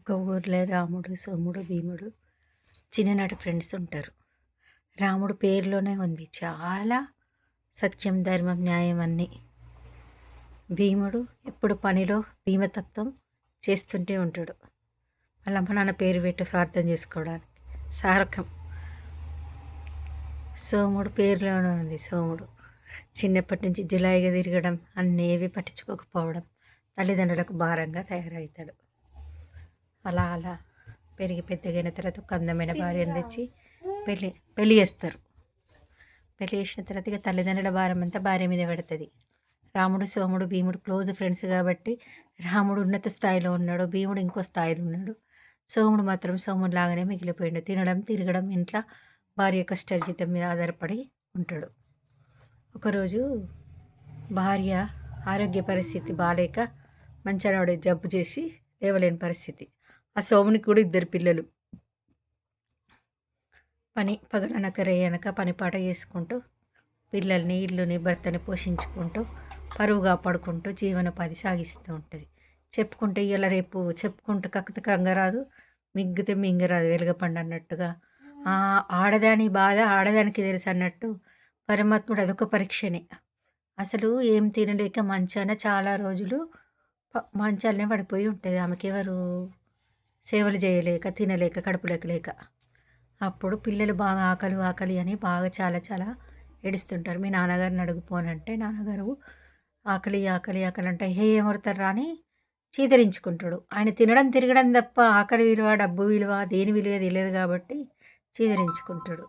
ఒక ఊర్లో రాముడు, సోముడు, భీముడు చిన్ననాటి ఫ్రెండ్స్ ఉంటారు. రాముడు పేరులోనే ఉంది చాలా సత్యం, ధర్మం, న్యాయం అన్నీ. భీముడు ఎప్పుడు పనిలో భీమతత్వం చేస్తుంటే ఉంటాడు. వాళ్ళ అమ్మ నాన్న పేరు పెట్టి స్వార్థం చేసుకోవడానికి సారకం. సోముడు పేరులోనే ఉంది. సోముడు చిన్నప్పటి నుంచి జులాయిగా తిరగడం, అన్నేవి పట్టించుకోకపోవడం, తల్లిదండ్రులకు భారంగా తయారవుతాడు. అలా అలా పెరిగి పెద్దగైన తర్వాత ఒక అందమైన భార్యను తెచ్చి పెళ్ళి చేస్తారు. పెళ్ళి చేసిన తర్వాత ఇక తల్లిదండ్రుల భారం అంతా భార్య మీద పడుతుంది. రాముడు, సోముడు, భీముడు క్లోజ్ ఫ్రెండ్స్ కాబట్టి రాముడు ఉన్నత స్థాయిలో ఉన్నాడు, భీముడు ఇంకో స్థాయిలో ఉన్నాడు. సోముడు మాత్రం సోముడు లాగానే మిగిలిపోయాడు. తినడం, తిరగడం, ఇంట్లో భార్య కష్టార్జితం మీద ఆధారపడి ఉంటాడు. ఒకరోజు భార్య ఆరోగ్య పరిస్థితి బాగాలేక మంచానోడే జబ్బు చేసి లేవలేని పరిస్థితి. ఆ సోమునికి కూడా 2 పిల్లలు. పగలనక రేయనక పనిపాట చేసుకుంటూ పిల్లల్ని, ఇల్లుని, భర్తని పోషించుకుంటూ పరువు కాపాడుకుంటూ జీవనోపాధి సాగిస్తూ ఉంటుంది. చెప్పుకుంటే ఇలా రేపు చెప్పుకుంటూ కక్కుత కంగరాదు, మిగ్గితే మింగరాదు వెలుగపండు అన్నట్టుగా ఆడదాని బాధ ఆడదానికి తెలుసు అన్నట్టు పరమాత్ముడు అదొక పరీక్షనే. అసలు ఏం తినలేక మంచాన చాలా రోజులు మంచాలనే పడిపోయి ఉంటుంది. ఆమెకెవరు సేవలు చేయలేక, తినలేక, కడుపులోకి లేక. అప్పుడు పిల్లలు బాగా ఆకలి ఆకలి అని బాగా చాలా చాలా ఏడుస్తుంటారు. మీ నాన్నగారిని అడుగుపోనంటే నాన్నగారు ఆకలి ఆకలి ఆకలి అంటే ఏమవుతారు అని చీదరించుకుంటాడు. ఆయన తినడం తిరగడం తప్ప ఆకలి విలువ, డబ్బు విలువ, దేని విలువ తెలియదు కాబట్టి చీదరించుకుంటాడు.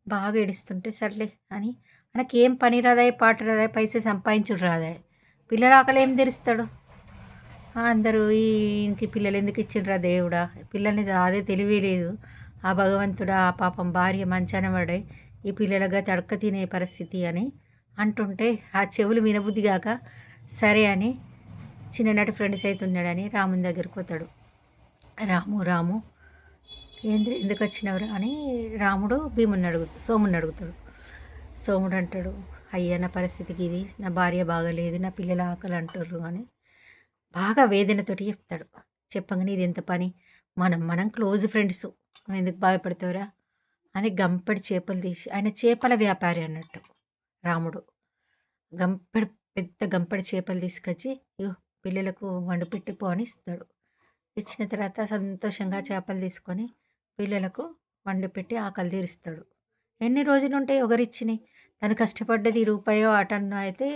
బాగా ఏడుస్తుంటే సర్లే అని మనకి ఏం పని రాదాయి, పాట రాదాయి, పైసే సంపాదించుడు రాదాయి, పిల్లల ఆకలి ఏం తెరుస్తాడు? అందరూ ఇంక పిల్లలు ఎందుకు ఇచ్చిండ్రా దేవుడా, పిల్లల్ని అదే తెలివి లేదు. ఆ భగవంతుడా ఆ పాపం భార్య మంచాన పడే ఈ పిల్లలుగా తడక తినే పరిస్థితి అని అంటుంటే ఆ చెవులు వినబుద్ధి కాక సరే అని చిన్ననాటి ఫ్రెండ్స్ అయితే ఉన్నాడని రాముని దగ్గరికి పోతాడు. రాము ఎందుకు వచ్చినవరా అని రాముడు సోముని అడుగుతాడు. సోముడు అంటాడు, అయ్యా నా పరిస్థితికి ఇది, నా భార్య బాగలేదు, నా పిల్లల ఆకలి అంటారు అని బాగా వేదనతోటి చెప్తాడు. చెప్పగానే ఇది ఎంత పని, మనం క్లోజ్ ఫ్రెండ్స్, ఎందుకు బాధపడతావురా అని గంపెడి చేపలు తీసి, ఆయన చేపల వ్యాపారి అన్నట్టు రాముడు, పెద్ద గంపెడి చేపలు తీసుకొచ్చి పిల్లలకు వండి పెట్టిపో అని ఇస్తాడు. ఇచ్చిన తర్వాత సంతోషంగా చేపలు తీసుకొని పిల్లలకు వండి పెట్టి ఆకలి తీరుస్తాడు. ఎన్ని రోజులు ఉంటాయి ఒకరిచ్చినాయి? తను కష్టపడ్డది రూపాయో ఆటన్నో అయితే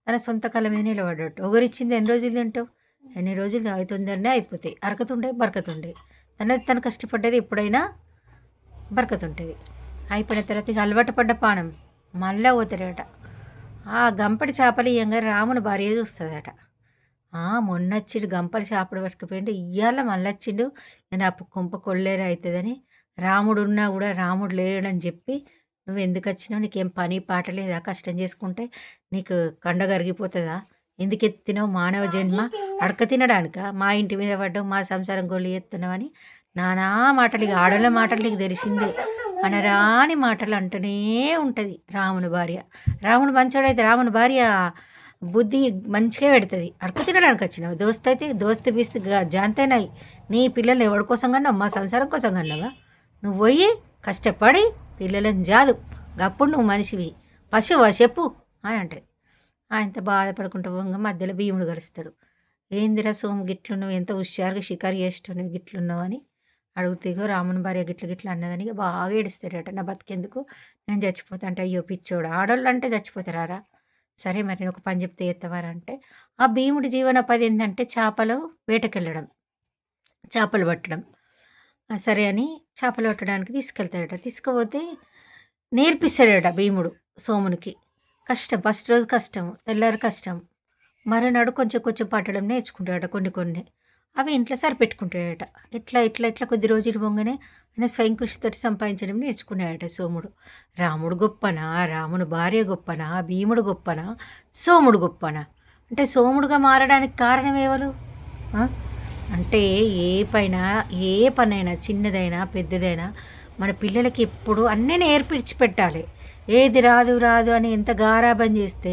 తన సొంత కళ మీద నిలబడ్డట్టు. ఒకరిచ్చింది ఎన్ని రోజులు తింటావు? ఎన్ని రోజులు అవుతుందనే అయిపోతాయి. అరకతుండే బరకతుండే. తను కష్టపడ్డది ఎప్పుడైనా బరకతుంటుంది. అయిపోయిన తర్వాత ఇక అలవాటు పడ్డ పానం మళ్ళా పోతాడట. ఆ గంపడి చేపలు ఇయ్యంగా రాముని భార్య చూస్తుందట. మొన్నొచ్చిండు గంపలు చేపలు పట్టుకుపోయిండు, ఇయ్యాల మళ్ళీ వచ్చిండు, నా కుంప కొల్లేరు అవుతుందని రాముడు ఉన్నా కూడా రాముడు లేడని చెప్పి, నువ్వు ఎందుకు వచ్చినావు, నీకేం పని పాట లేదా, కష్టం చేసుకుంటే నీకు కండ కరిగిపోతుందా, ఎందుకు ఎత్తినావు మానవ జన్మ అడక తినడానిక, మా ఇంటి మీద పడ్డావు, మా సంసారం గొల్లి ఎత్తున్నావు అని నానా మాటలు, ఇక ఆడల మాటలు నీకు తెలిసిందే, అనరాని మాటలు అంటూనే ఉంటుంది రాముని భార్య. రాముడు మంచోడైతే రాముని భార్య బుద్ధి మంచిగా పెడుతుంది. అడక తినడానికి వచ్చినావు, దోస్తు బీస్తు జాంతేనాయి, నీ పిల్లలు ఎవరి కోసం కన్నావు, మా సంసారం కోసం కన్నావా, నువ్వు పోయి కష్టపడి పిల్లలను జాదు, అప్పుడు నువ్వు మనిషివి, పశువా చెప్పు అని అంటది. ఆయనతో బాధపడుకుంటూ పోగా మధ్యలో భీముడు కలుస్తాడు. ఏందిరా సోము గిట్లున్నావు, ఎంత హుషారుగా షికారు చేస్తున్నావు గిట్లున్నావు అని అడుగుతీగో రాముని భార్య గిట్ల అన్నదని బాగా ఏడుస్తాడట. నా బతికెందుకు, నేను చచ్చిపోతా అంటే, అయ్యో పిచ్చోడు, ఆడోళ్ళు అంటే చచ్చిపోతారా, సరే మరి నేను ఒక పని చెప్తే ఎత్తవారా అంటే, ఆ భీముడి జీవనోపాధి ఏంటంటే చేపలు వేటకెళ్ళడం, చేపలు పట్టడం. సరే అని చేపలు పట్టడానికి తీసుకెళ్తాడట. తీసుకుపోతే నేర్పిస్తాడట భీముడు సోమునికి. కష్టం, ఫస్ట్ రోజు కష్టం, తెల్లారి కష్టం, మరునాడు కొంచెం కొంచెం పట్టడం నేర్చుకుంటాడట. కొన్ని అవి ఇంట్లో సరిపెట్టుకుంటాడట. ఇట్లా కొద్ది రోజులు పొంగనే ఆయన స్వయం కృషితోటి సంపాదించడం నేర్చుకున్నాడట సోముడు. రాముడు గొప్పనా, రాముని భార్య గొప్పనా, భీముడు గొప్పనా, సోముడు గొప్పనా? అంటే సోముడుగా మారడానికి కారణం ఎవరు అంటే, ఏ పనైనా చిన్నదైనా పెద్దదైనా మన పిల్లలకి ఎప్పుడు అన్నీ నేర్పించి పెట్టాలి. ఏది రాదు అని ఎంత గారాబం చేస్తే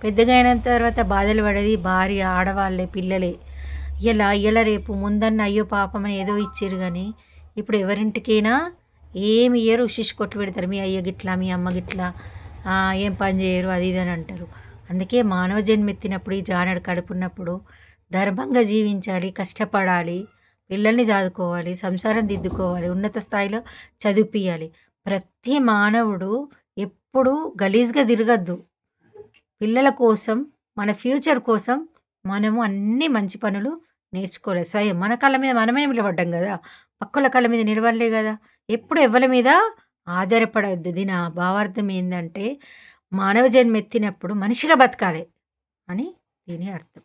పెద్దగా అయిన తర్వాత బాధలు పడేది భార్య, ఆడవాళ్ళే, పిల్లలే. ఇయ్యాల రేపు ముందన్న అయ్యో పాపం అని ఏదో ఇచ్చిర్రు గానీ, ఇప్పుడు ఎవరింటికైనా ఏమి ఇయ్యరు. ఉషిష్ కొట్టి పెడతారు. మీ అయ్య గిట్లా, మీ అమ్మ గిట్లా, ఏం పని చేయరు అది ఇది అని అంటారు. అందుకే మానవ జన్మెత్తినప్పుడు, ఈ జానెడు కడుపున్నప్పుడు ధర్మంగా జీవించాలి, కష్టపడాలి, పిల్లల్ని సాదుకోవాలి, సంసారం దిద్దుకోవాలి, ఉన్నత స్థాయిలో చదివిపియాలి. ప్రతి మానవుడు ఎప్పుడూ గలీజ్‌గా తిరగద్దు. పిల్లల కోసం, మన ఫ్యూచర్ కోసం మనము అన్ని మంచి పనులు నేర్చుకోవాలి. స్వయం మన కాళ్ళ మీద మనమే నిలబడ్డాం గదా! పక్కోళ్ళ కాళ్ళ మీద నిలబడలే గదా! ఎప్పుడు ఎవ్వల మీద ఆధారపడొద్దు. దీని భావార్థం ఏందంటే, మానవ జన్మ ఎత్తినప్పుడు మనిషిగా బతకాలి అని దీని అర్థం.